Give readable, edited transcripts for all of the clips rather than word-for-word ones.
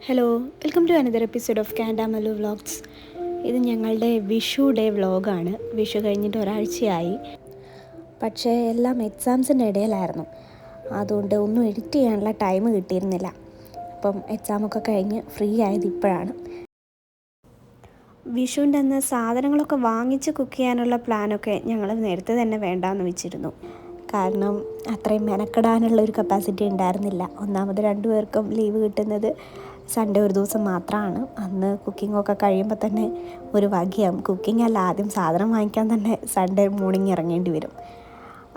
Hello, welcome to another episode of കാൻഡാമലു vlogs. ഇത് ഞങ്ങളുടെ വിഷു ഡേ വ്ളോഗാണ്. വിഷു കഴിഞ്ഞിട്ട് ഒരാഴ്ചയായി. പക്ഷേ എല്ലാം എക്സാംസിൻ്റെ ഇടയിലായിരുന്നു. അതുകൊണ്ട് ഒന്നും എഡിറ്റ് ചെയ്യാനുള്ള ടൈം കിട്ടിയിരുന്നില്ല. അപ്പം എക്സാമൊക്കെ കഴിഞ്ഞ് ഫ്രീ ആയത് ഇപ്പോഴാണ്. വിഷുവിൻ്റെ അന്ന് സാധനങ്ങളൊക്കെ വാങ്ങിച്ച് കുക്ക് ചെയ്യാനുള്ള പ്ലാനൊക്കെ ഞങ്ങൾ നേരത്തെ തന്നെ വേണ്ടാന്ന് വെച്ചിരുന്നു. കാരണം അത്രയും മെനക്കെടാനുള്ള ഒരു കപ്പാസിറ്റി ഉണ്ടായിരുന്നില്ല. ഒന്നാമത് 2 പേർക്കും ലീവ് കിട്ടുന്നത് സൺഡേ ഒരു ദിവസം മാത്രമാണ്. അന്ന് കുക്കിങ്ങൊക്കെ കഴിയുമ്പോൾ തന്നെ ഒരു വകയാവും. കുക്കിംഗ് അല്ല, ആദ്യം സാധനം വാങ്ങിക്കാൻ തന്നെ സൺഡേ മോർണിംഗ് ഇറങ്ങേണ്ടി വരും.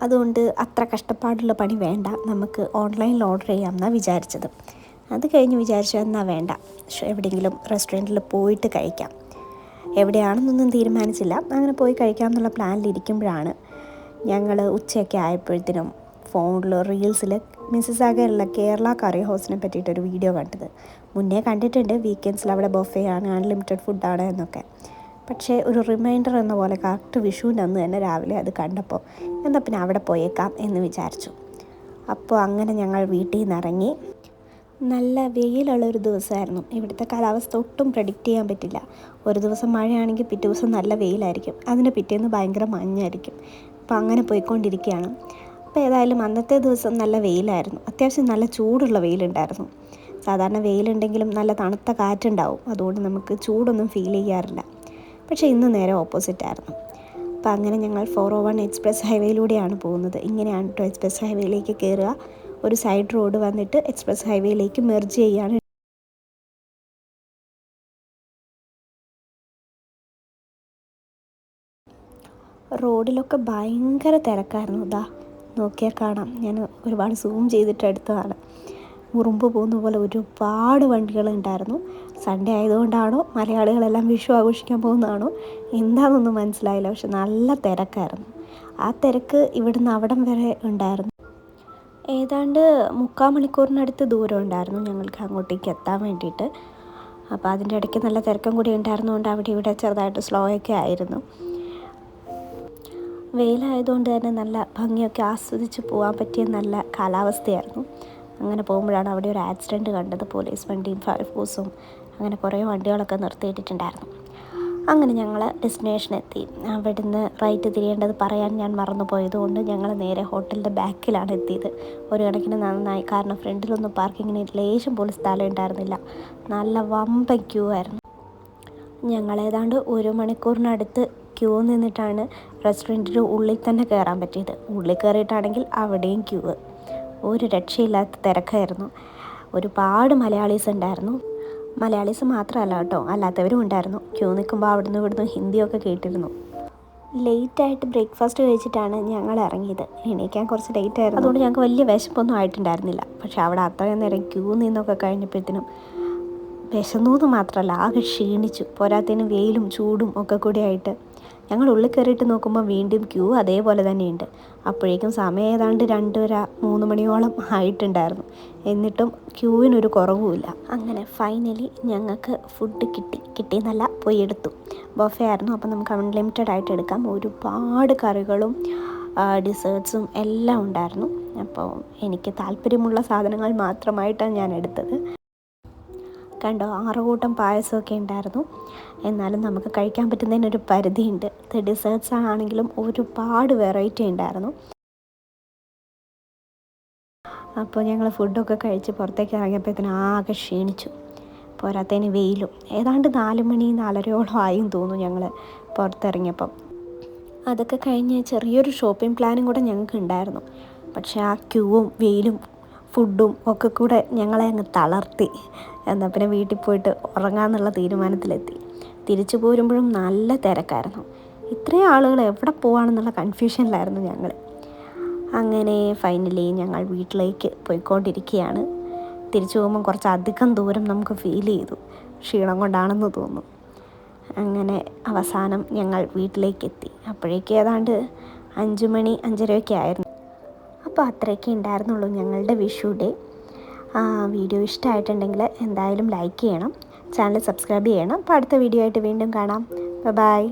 അതുകൊണ്ട് അത്ര കഷ്ടപ്പാടുള്ള പണി വേണ്ട, നമുക്ക് ഓൺലൈനിൽ ഓർഡർ ചെയ്യാമെന്നാണ് വിചാരിച്ചത്. അത് കഴിഞ്ഞ് വിചാരിച്ചു എന്നാൽ വേണ്ട, എവിടെയെങ്കിലും റെസ്റ്റോറൻറ്റിൽ പോയിട്ട് കഴിക്കാം. എവിടെയാണെന്നൊന്നും തീരുമാനിച്ചില്ല. അങ്ങനെ പോയി കഴിക്കാമെന്നുള്ള പ്ലാനിലിരിക്കുമ്പോഴാണ് ഞങ്ങൾ ഉച്ചയൊക്കെ ആയപ്പോഴത്തേനും ഫോണിൽ റീൽസിൽ മിസിസാഗയിലുള്ള കേരള കറി ഹൗസിനെ പറ്റിയിട്ടൊരു വീഡിയോ കണ്ടത്. മുന്നേ കണ്ടിട്ടുണ്ട്, വീക്കെൻഡ്സിൽ അവിടെ ബൊഫയാണ്, അൺലിമിറ്റഡ് ഫുഡാണ് എന്നൊക്കെ. പക്ഷേ ഒരു റിമൈൻഡർ എന്ന പോലെ കറക്റ്റ് വിഷുവിൻ്റെ അന്ന് തന്നെ രാവിലെ അത് കണ്ടപ്പോൾ എന്നാൽ പിന്നെ അവിടെ പോയേക്കാം എന്ന് വിചാരിച്ചു. അപ്പോൾ അങ്ങനെ ഞങ്ങൾ വീട്ടിൽ നിന്ന് ഇറങ്ങി. നല്ല വെയിലുള്ളൊരു ദിവസമായിരുന്നു. ഇവിടുത്തെ കാലാവസ്ഥ ഒട്ടും പ്രെഡിക്റ്റ് ചെയ്യാൻ പറ്റില്ല. ഒരു ദിവസം മഴയാണെങ്കിൽ പിറ്റേ ദിവസം നല്ല വെയിലായിരിക്കും, അതിൻ്റെ പിറ്റേന്ന് ഭയങ്കര മഞ്ഞായിരിക്കും. അപ്പോൾ അങ്ങനെ പോയിക്കൊണ്ടിരിക്കുകയാണ്. അപ്പോൾ ഏതായാലും അന്നത്തെ ദിവസം നല്ല വെയിലായിരുന്നു. അത്യാവശ്യം നല്ല ചൂടുള്ള വെയിലുണ്ടായിരുന്നു. സാധാരണ വെയിലുണ്ടെങ്കിലും നല്ല തണുത്ത കാറ്റുണ്ടാവും, അതുകൊണ്ട് നമുക്ക് ചൂടൊന്നും ഫീൽ ചെയ്യാറില്ല. പക്ഷേ ഇന്ന് നേരെ ഓപ്പോസിറ്റായിരുന്നു. അപ്പോൾ അങ്ങനെ ഞങ്ങൾ 401 എക്സ്പ്രസ് ഹൈവേയിലൂടെയാണ് പോകുന്നത്. ഇങ്ങനെയാണ് കേട്ടോ എക്സ്പ്രസ് ഹൈവേയിലേക്ക് കയറുക. ഒരു സൈഡ് റോഡ് വന്നിട്ട് എക്സ്പ്രസ് ഹൈവേയിലേക്ക് മെർജ് ചെയ്യുകയാണ്. റോഡിലൊക്കെ ഭയങ്കര തിരക്കായിരുന്നു. ഇതാ നോക്കിയാൽ കാണാം, ഞാൻ ഒരുപാട് സൂം ചെയ്തിട്ട് എടുത്തതാണ്. ഉറുമ്പ് പോകുന്ന പോലെ ഒരുപാട് വണ്ടികളുണ്ടായിരുന്നു. സൺഡേ ആയതുകൊണ്ടാണോ മലയാളികളെല്ലാം വിഷു ആഘോഷിക്കാൻ പോകുന്നതാണോ എന്താണെന്നൊന്നും മനസ്സിലായില്ല. പക്ഷെ നല്ല തിരക്കായിരുന്നു. ആ തിരക്ക് ഇവിടുന്ന് അവിടം വരെ ഉണ്ടായിരുന്നു. ഏതാണ്ട് 3/4 മണിക്കൂറിനടുത്ത് ദൂരം ഉണ്ടായിരുന്നു ഞങ്ങൾക്ക് അങ്ങോട്ടേക്ക് എത്താൻ വേണ്ടിയിട്ട്. അപ്പോൾ അതിൻ്റെ ഇടയ്ക്ക് നല്ല തിരക്കും കൂടി ഉണ്ടായിരുന്നതുകൊണ്ട് അവിടെ ഇവിടെ ചെറുതായിട്ട് സ്ലോ ഒക്കെ ആയിരുന്നു. വെയിലായതുകൊണ്ട് തന്നെ നല്ല ഭംഗിയൊക്കെ ആസ്വദിച്ച് പോകാൻ പറ്റിയ നല്ല കാലാവസ്ഥയായിരുന്നു. അങ്ങനെ പോകുമ്പോഴാണ് അവിടെ ഒരു ആക്സിഡൻറ്റ് കണ്ടത്. പോലീസ് വണ്ടിയും ഫയർഫോഴ്സും അങ്ങനെ കുറേ വണ്ടികളൊക്കെ നിർത്തിയിട്ടിട്ടുണ്ടായിരുന്നു. അങ്ങനെ ഞങ്ങൾ ഡെസ്റ്റിനേഷനെത്തി. അവിടുന്ന് റൈറ്റ് തിരിയേണ്ടത് പറയാൻ ഞാൻ മറന്നു പോയതുകൊണ്ട് ഞങ്ങൾ നേരെ ഹോട്ടലിൻ്റെ ബാക്കിലാണ് എത്തിയത്. ഒരു കണക്കിന് നന്നായി, കാരണം ഫ്രണ്ടിലൊന്നും പാർക്കിങ്ങിന് ലേശം പോലും സ്ഥലം ഉണ്ടായിരുന്നില്ല. നല്ല വമ്പൻ ക്യൂ ആയിരുന്നു. ഞങ്ങൾ ഏതാണ്ട് 1 മണിക്കൂറിനടുത്ത് ക്യൂ നിന്നിട്ടാണ് റെസ്റ്റോറൻറ്റിൻ്റെ ഉള്ളിൽ തന്നെ കയറാൻ പറ്റിയത്. ഉള്ളിൽ കയറിയിട്ടാണെങ്കിൽ അവിടെയും ക്യൂ, ഒരു രക്ഷയില്ലാത്ത തിരക്കായിരുന്നു. ഒരുപാട് മലയാളീസ് ഉണ്ടായിരുന്നു. മലയാളീസ് മാത്രമല്ല കേട്ടോ, അല്ലാത്തവരും ഉണ്ടായിരുന്നു. ക്യൂ നിൽക്കുമ്പോൾ അവിടുന്ന് ഇവിടുന്ന് ഹിന്ദിയൊക്കെ കേട്ടിരുന്നു. ലേറ്റായിട്ട് ബ്രേക്ക്ഫാസ്റ്റ് കഴിച്ചിട്ടാണ് ഞങ്ങൾ ഇറങ്ങിയത്. എണീക്കാൻ കുറച്ച് ലേറ്റായിരുന്നു, അതുകൊണ്ട് ഞങ്ങൾക്ക് വലിയ വിശപ്പൊന്നും ആയിട്ടുണ്ടായിരുന്നില്ല. പക്ഷേ അവിടെ അത്രയും നേരം ക്യൂ നിന്നൊക്കെ കഴിഞ്ഞപ്പോഴത്തേനും വിശന്നു എന്ന് മാത്രമല്ല, ആകെ ക്ഷീണിച്ചു. പോരാത്തതിന് വെയിലും ചൂടും ഒക്കെ കൂടി ആയിട്ട് ഞങ്ങൾ ഉള്ളിൽ കയറിയിട്ട് നോക്കുമ്പോൾ വീണ്ടും ക്യൂ അതേപോലെ തന്നെയുണ്ട്. അപ്പോഴേക്കും സമയം ഏതാണ്ട് 2-3 മണിയോളം ആയിട്ടുണ്ടായിരുന്നു. എന്നിട്ടും ക്യൂവിനൊരു കുറവുമില്ല. അങ്ങനെ ഫൈനലി ഞങ്ങൾക്ക് ഫുഡ് കിട്ടിയെന്നല്ല, പോയി എടുത്തു. ബൊഫേ ആയിരുന്നു, അപ്പോൾ നമുക്ക് അൺലിമിറ്റഡ് ആയിട്ട് എടുക്കാം. ഒരുപാട് കറികളും ഡിസേർട്ട്സും എല്ലാം ഉണ്ടായിരുന്നു. അപ്പോൾ എനിക്ക് താല്പര്യമുള്ള സാധനങ്ങൾ മാത്രമായിട്ടാണ് ഞാൻ എടുത്തത്. കണ്ടോ, 6 കൂട്ടം പായസമൊക്കെ ഉണ്ടായിരുന്നു. എന്നാലും നമുക്ക് കഴിക്കാൻ പറ്റുന്നതിനൊരു പരിധിയുണ്ട്. ഡിസേർട്ട്സ് ആണെങ്കിലും ഒരുപാട് വെറൈറ്റി ഉണ്ടായിരുന്നു. അപ്പോൾ ഞങ്ങൾ ഫുഡൊക്കെ കഴിച്ച് പുറത്തേക്ക് ഇറങ്ങിയപ്പോഴത്തേന് ആകെ ക്ഷീണിച്ചു. പോരാത്തതിന് വെയിലും. ഏതാണ്ട് 4 മണി 4:30 ആയും തോന്നുന്നു ഞങ്ങൾ പുറത്തിറങ്ങിയപ്പം. അതൊക്കെ കഴിഞ്ഞ് ചെറിയൊരു ഷോപ്പിംഗ് പ്ലാനും കൂടെ ഞങ്ങൾക്ക് ഉണ്ടായിരുന്നു. പക്ഷേ ആ ക്യൂവും വെയിലും ഫുഡും ഒക്കെ കൂടെ ഞങ്ങളെ അങ്ങ് തളർത്തി. എന്നാൽ പിന്നെ വീട്ടിൽ പോയിട്ട് ഉറങ്ങാമെന്നുള്ള തീരുമാനത്തിലെത്തി. തിരിച്ചു പോരുമ്പോഴും നല്ല തിരക്കായിരുന്നു. ഇത്രയും ആളുകൾ എവിടെ പോവാണെന്നുള്ള കൺഫ്യൂഷനിലായിരുന്നു ഞങ്ങൾ. അങ്ങനെ ഫൈനലി ഞങ്ങൾ വീട്ടിലേക്ക് പോയിക്കൊണ്ടിരിക്കുകയാണ്. തിരിച്ചു പോകുമ്പം കുറച്ചധികം ദൂരം നമുക്ക് ഫീൽ ചെയ്തു. ക്ഷീണം കൊണ്ടാണെന്ന് തോന്നുന്നു. അങ്ങനെ അവസാനം ഞങ്ങൾ വീട്ടിലേക്കെത്തി. അപ്പോഴേക്ക് ഏതാണ്ട് 5 മണി 5:30 ആയിരുന്നു. അപ്പോൾ അത്രയൊക്കെ ഉണ്ടായിരുന്നുള്ളൂ ഞങ്ങളുടെ വിഷു ഡേ. വീഡിയോ ഇഷ്ടമായിട്ടുണ്ടെങ്കിൽ എന്തായാലും ലൈക്ക് ചെയ്യണം, ചാനൽ സബ്സ്ക്രൈബ് ചെയ്യണം. അപ്പോൾ അടുത്ത വീഡിയോ ആയിട്ട് വീണ്ടും കാണാം. ബൈ.